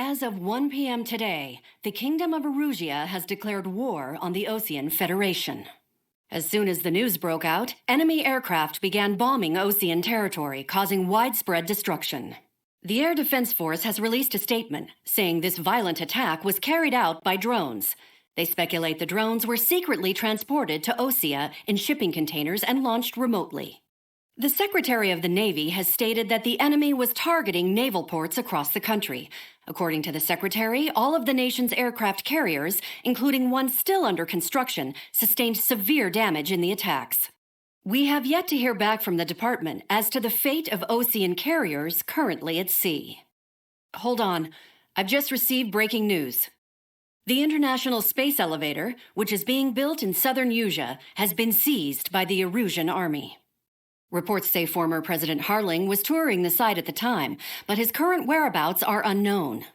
As of 1 p.m. today, the Kingdom of Erusia has declared war on the Osean Federation. As soon as the news broke out, enemy aircraft began bombing Osean territory, causing widespread destruction. The Air Defense Force has released a statement saying this violent attack was carried out by drones. They speculate the drones were secretly transported to Osea in shipping containers and launched remotely. The Secretary of the Navy has stated that the enemy was targeting naval ports across the country. According to the Secretary, all of the nation's aircraft carriers, including one still under construction, sustained severe damage in the attacks. We have yet to hear back from the department as to the fate of Osean carriers currently at sea. Hold on, I've just received breaking news. The International Space Elevator, which is being built in southern Usea, has been seized by the Erusian army. Reports say former President Harling was touring the site at the time, but his current whereabouts are unknown.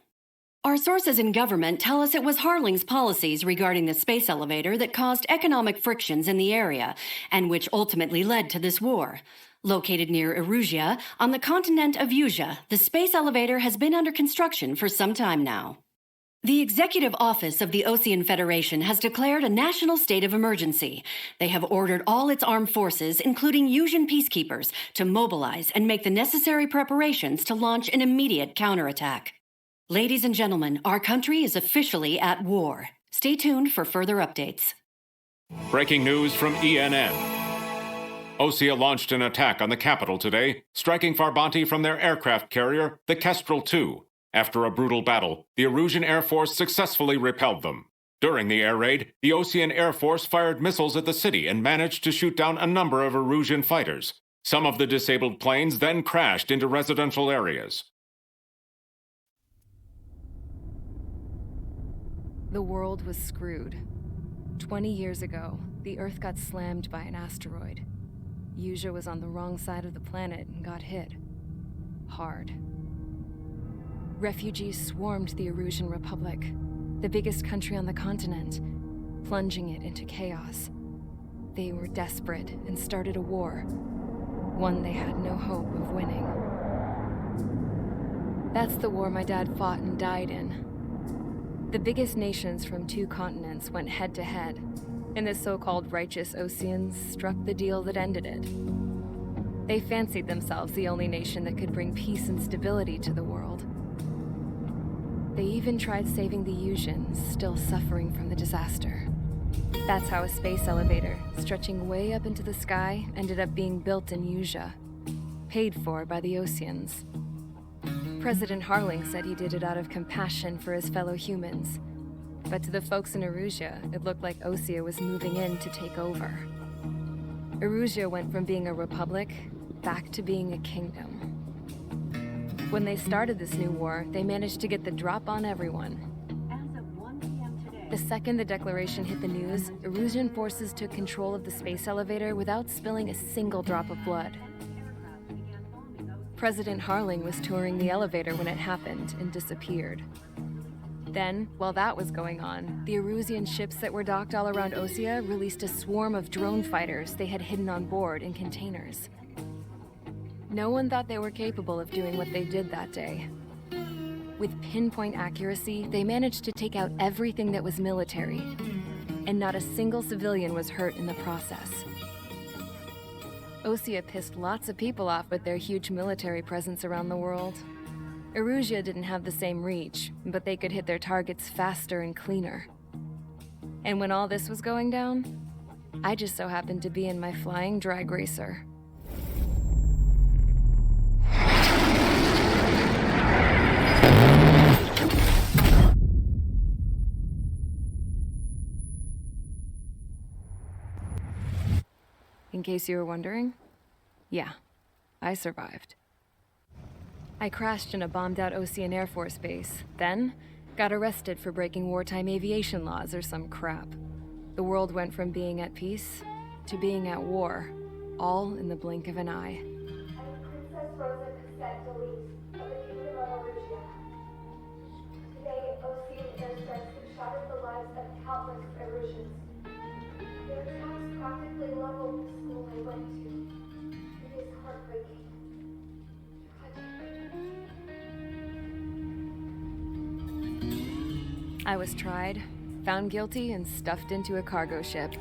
Our sources in government tell us it was Harling's policies regarding the space elevator that caused economic frictions in the area, and which ultimately led to this war. Located near Erusia, on the continent of Usea, the space elevator has been under construction for some time now. The Executive Office of the Osean Federation has declared a national state of emergency. They have ordered all its armed forces, including Usian peacekeepers, to mobilize and make the necessary preparations to launch an immediate counterattack. Ladies and gentlemen, our country is officially at war. Stay tuned for further updates. Breaking news from ENN. Osea launched an attack on the capital today, striking Farbanti from their aircraft carrier, the Kestrel II. After a brutal battle, the Erusian Air Force successfully repelled them. During the air raid, the Osean Air Force fired missiles at the city and managed to shoot down a number of Erusian fighters. Some of the disabled planes then crashed into residential areas. The world was screwed. 20 years ago, the Earth got slammed by an asteroid. Usea was on the wrong side of the planet and got hit. Hard. Refugees swarmed the Erusian Republic, the biggest country on the continent, plunging it into chaos. They were desperate and started a war, one they had no hope of winning. That's the war my dad fought and died in. The biggest nations from 2 continents went head-to-head, and the so-called righteous Oseans struck the deal that ended it. They fancied themselves the only nation that could bring peace and stability to the world. They even tried saving the Usians, still suffering from the disaster. That's how a space elevator, stretching way up into the sky, ended up being built in Usea, paid for by the Oseans. President Harling said he did it out of compassion for his fellow humans, but to the folks in Erusia, it looked like Osea was moving in to take over. Erusia went from being a republic back to being a kingdom. When they started this new war, they managed to get the drop on everyone. As of 1 p.m. today, The second the declaration hit the news, Erusian forces took control of the space elevator without spilling a single drop of blood. President Harling was touring the elevator when it happened and disappeared. Then, while that was going on, the Erusian ships that were docked all around Osea released a swarm of drone fighters they had hidden on board in containers. No one thought they were capable of doing what they did that day. With pinpoint accuracy, they managed to take out everything that was military, and not a single civilian was hurt in the process. Osea pissed lots of people off with their huge military presence around the world. Erusia didn't have the same reach, but they could hit their targets faster and cleaner. And when all this was going down, I just so happened to be in my flying drag racer. In case you were wondering, yeah, I survived. I crashed in a bombed-out Osean Air Force base, then got arrested for breaking wartime aviation laws or some crap. The world went from being at peace to being at war, all in the blink of an eye. I'm Princess Rosa Cassette Delise of the Kingdom of Erusia. Today, Osean airstrikes have shattered the lives of countless Erusians. Their attacks practically leveled the school I went to. It is heartbreaking. I was tried, found guilty, and stuffed into a cargo ship.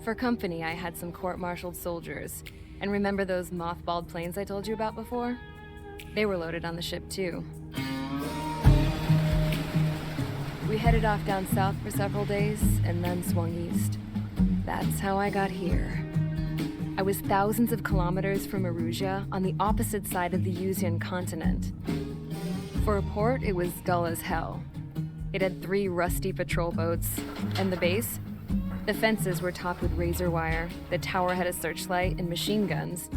For company, I had some court-martialed soldiers. And remember those mothballed planes I told you about before? They were loaded on the ship, too. We headed off down south for several days, and then swung east. That's how I got here. I was thousands of kilometers from Erusia, on the opposite side of the Yuzian continent. For a port, it was dull as hell. It had 3 rusty patrol boats, and the base? The fences were topped with razor wire, the tower had a searchlight and machine guns,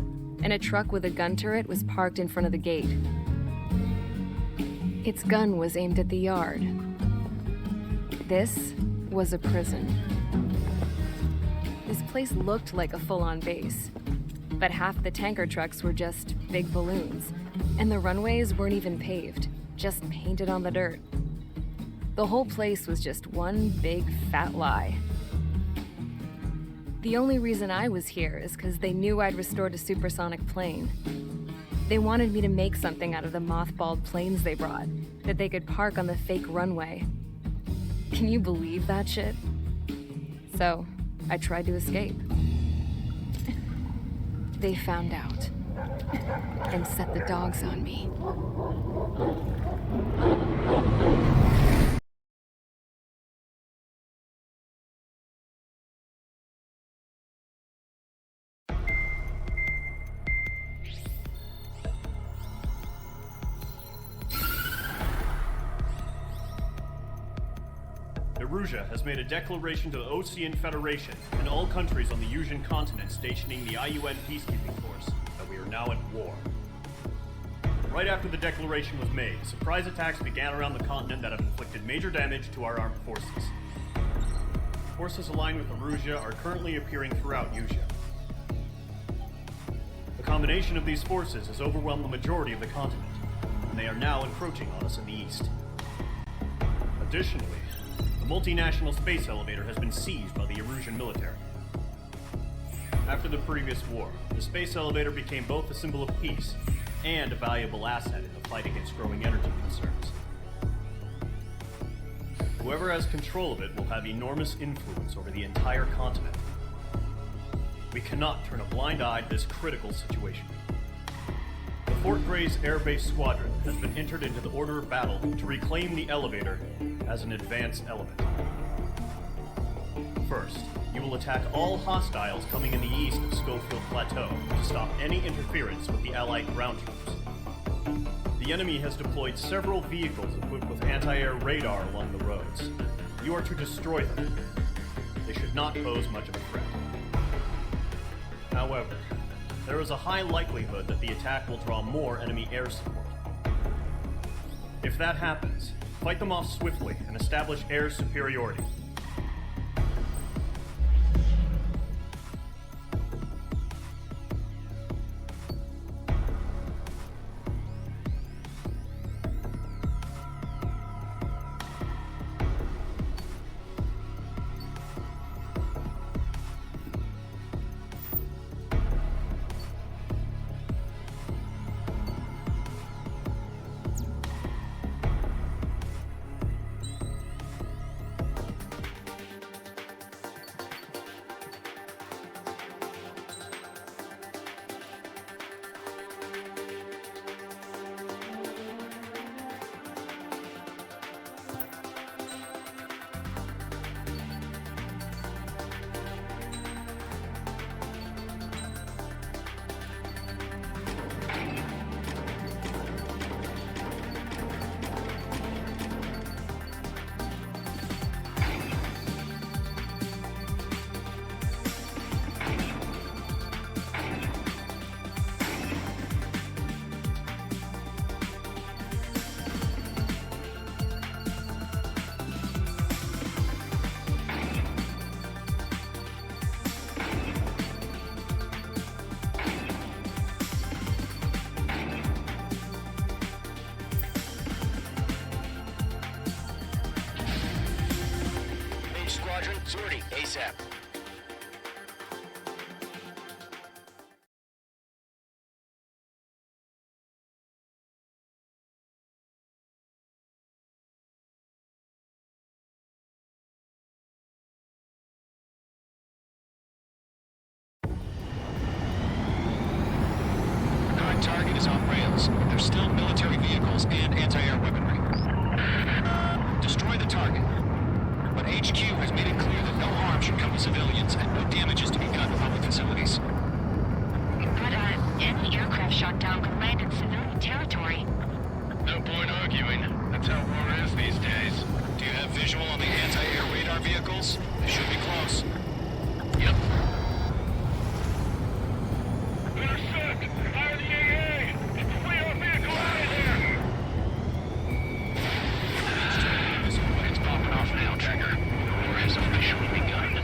and a truck with a gun turret was parked in front of the gate. Its gun was aimed at the yard. This was a prison. This place looked like a full-on base, but half the tanker trucks were just big balloons, and the runways weren't even paved, just painted on the dirt. The whole place was just one big fat lie. The only reason I was here is because they knew I'd restored a supersonic plane. They wanted me to make something out of the mothballed planes they brought, that they could park on the fake runway. Can you believe that shit? So, I tried to escape. They found out and set the dogs on me. Erusia has made a declaration to the Osean Federation and all countries on the Yusian continent stationing the IUN peacekeeping force that we are now at war. Right after the declaration was made, surprise attacks began around the continent that have inflicted major damage to our armed forces. Forces aligned with Erusia are currently appearing throughout Yusia. The combination of these forces has overwhelmed the majority of the continent, and they are now encroaching on us in the east. Additionally, the multinational space elevator has been seized by the Erusian military. After the previous war, the space elevator became both a symbol of peace and a valuable asset in the fight against growing energy concerns. Whoever has control of it will have enormous influence over the entire continent. We cannot turn a blind eye to this critical situation. The Fort Grays Air Base Squadron has been entered into the order of battle to reclaim the elevator as an advance element. First, you will attack all hostiles coming in the east of Schofield Plateau to stop any interference with the Allied ground troops. The enemy has deployed several vehicles equipped with anti-air radar along the roads. You are to destroy them. They should not pose much of a threat. However, there is a high likelihood that the attack will draw more enemy air support. If that happens, fight them off swiftly and establish air superiority. Squadron, sortie ASAP. arguing. That's how war is these days. Do you have visual on the anti-air radar vehicles? They should be close. Yep. Intercept! Fire the AA! Get the radar vehicle out of here! It's popping off now, Tracker. War has officially begun.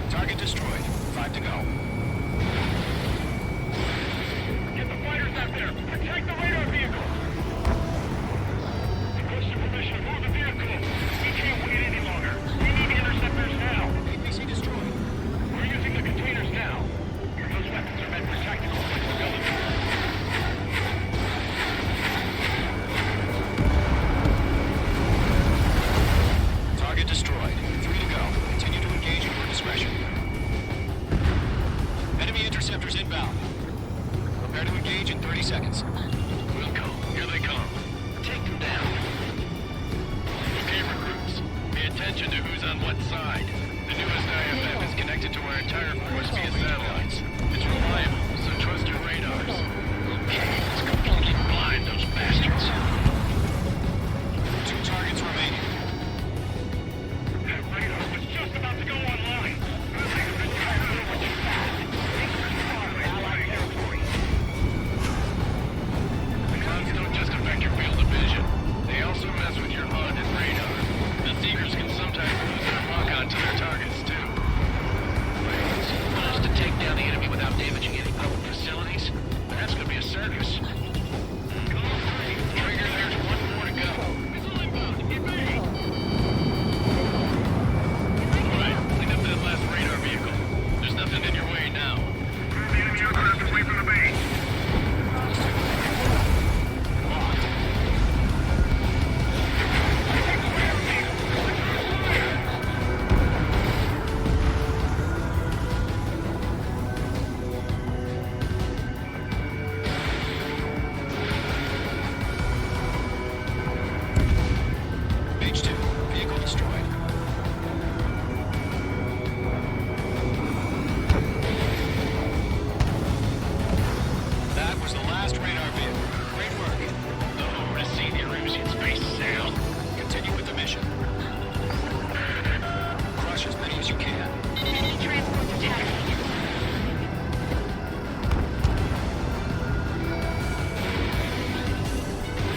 Target destroyed. 5 to go. Get the fighters out there! Protect the radar vehicle! Requesting permission to move the vehicle. We can't wait any longer. We need the interceptors now. APC destroyed. We're using the containers now. Those weapons are meant for tactical flexibility. Target destroyed. 3 to go. Continue to engage at your discretion. Enemy interceptors inbound. Prepare to engage in 30 seconds. We'll go. Here they come. Take them down. Okay, recruits. Pay attention to who's on what side. The newest IFF is connected to our entire force via satellites. It's reliable, so trust your radars. Okay, let's completely blind those bastards. 2 targets remaining. That radar was just about to go online. The clouds don't just affect your field of vision. They also mess with your HUD and radar. The Seekers can sometimes lose their lock onto their targets, too. Want us to take down the enemy without damaging any public facilities? That's gonna be a circus. Come on, Trigger, there's 1 more to go. Missile inbound, get ready! Alright, clean up that last radar vehicle. There's nothing in your way now. Move the enemy aircraft away from the base. Locked. Page 2. Vehicle destroyed. That was the last radar vehicle. Great work. The Horde has seen the Erusian space sail. Continue with the mission. Crush as many as you can. Enemy transport detected.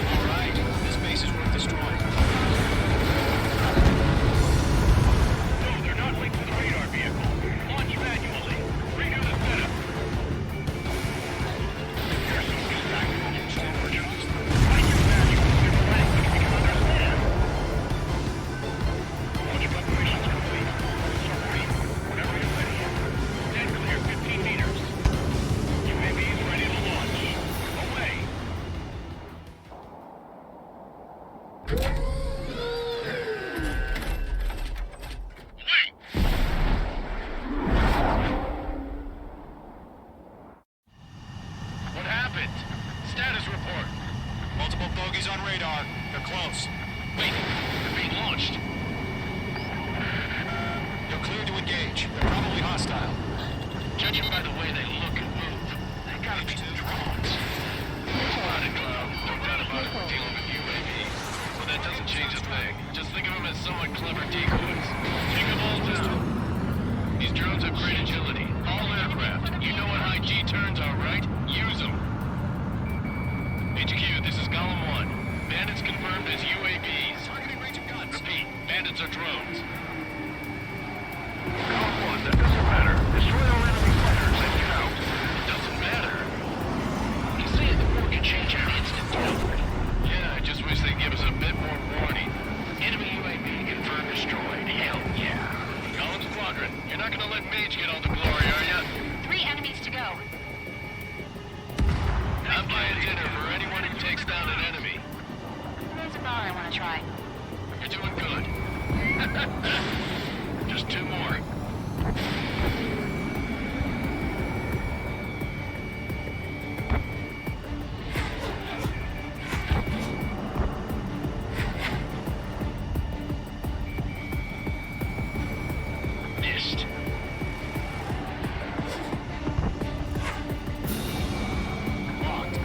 All right, this base is worth destroying. No, they're not linked to the radar vehicle. Launch manually. Redo the setup. Here's some feedback from storage. Find your manual and your language we can understand. Launch preparations complete. Sorry. Whenever you're ready. Stand clear 15 meters. UAVs ready to launch. Away. Wait! What happened? Status report. Multiple bogies on radar. They're close. Wait, they're being launched. You're cleared to engage. They're probably hostile. Judging by the way they look and move, they gotta be drones. Spotted cloud. No doubt about it. We're dealing with UAVs. But that doesn't change a thing. Just think of them as somewhat clever decoys. Take them all down. These drones have great agility. All aircraft. You know what high G turns are, right? Use them. HQ, this is Golem 1. Bandits confirmed as UAVs. Targeting range of guns. Repeat, bandits are drones. Golem 1, that doesn't matter. Destroy all enemy fighters and get out. It doesn't matter. You say the war can change an instant, don't. Yeah, I just wish they'd give us a bit more warning. Enemy UAV confirmed destroyed. Hell yeah. Golem Squadron, you're not gonna let Mage get all the glory, are ya? 3 enemies to go. I'm buying dinner for anyone who takes down an enemy. There's a bar I want to try. You're doing good. Just 2 more. Missed. Locked.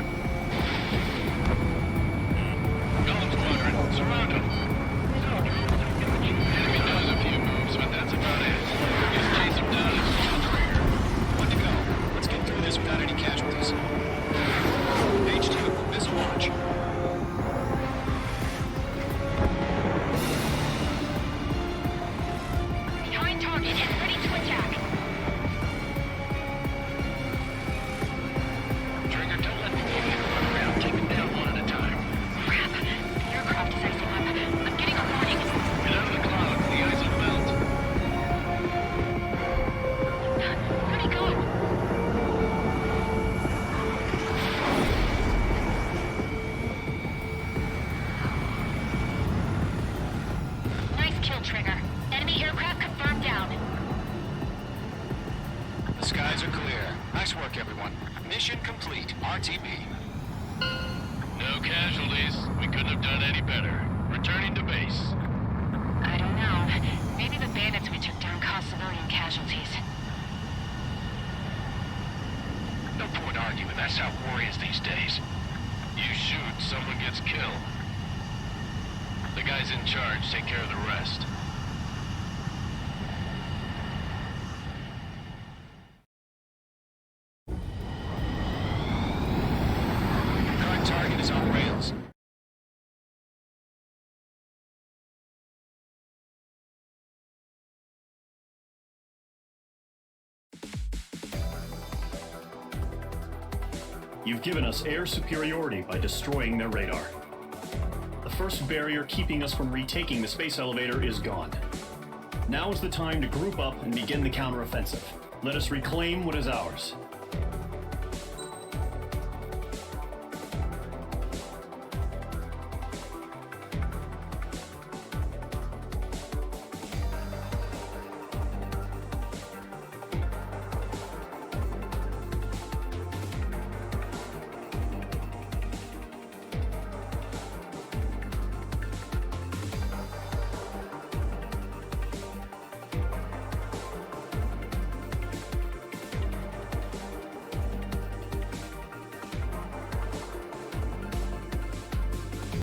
Couldn't have done any better. Returning to base. I don't know. Maybe the bandits we took down caused civilian casualties. No point arguing. That's how war is these days. You shoot, someone gets killed. The guys in charge take care of the rest. Current target is on rails. You've given us air superiority by destroying their radar. The first barrier keeping us from retaking the space elevator is gone. Now is the time to group up and begin the counteroffensive. Let us reclaim what is ours.